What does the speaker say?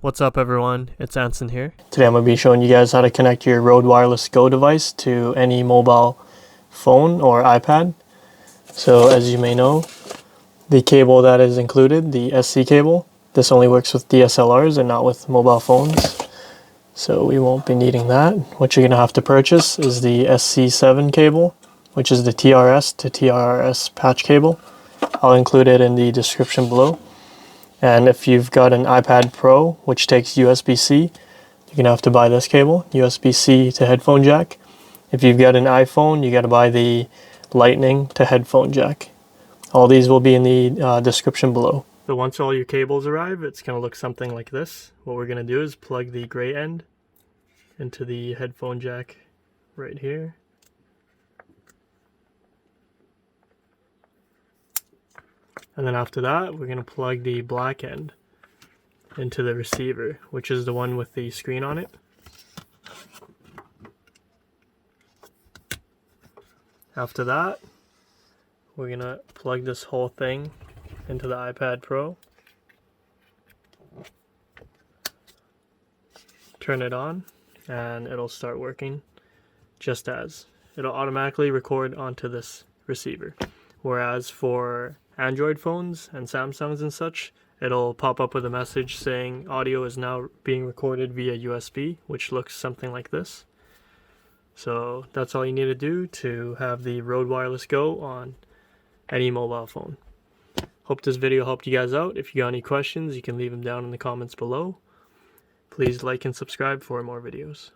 What's up everyone, it's Anson here. Today I'm going to be showing you guys how to connect your Rode Wireless Go device to any mobile phone or iPad. So as you may know, the cable that is included, the SC cable, this only works with DSLRs and not with mobile phones. So we won't be needing that. What you're going to have to purchase is the SC7 cable, which is the TRS to TRS patch cable. I'll include it in the description below. And if you've got an iPad Pro, which takes USB-C, you're going to have to buy this cable, USB-C to headphone jack. If you've got an iPhone, you got to buy the Lightning to headphone jack. All these will be in the description below. So once all your cables arrive, it's going to look something like this. What we're going to do is plug the gray end into the headphone jack right here. And then after that, we're going to plug the black end into the receiver, which is the one with the screen on it. After that, we're going to plug this whole thing into the iPad Pro. Turn it on, and it'll start working just as. It'll automatically record onto this receiver. Whereas for Android phones and Samsungs and such, it'll pop up with a message saying audio is now being recorded via USB, which looks something like this. So that's all you need to do to have the Rode Wireless Go on any mobile phone. Hope this video helped you guys out. If you got any questions, you can leave them down in the comments below. Please like and subscribe for more videos.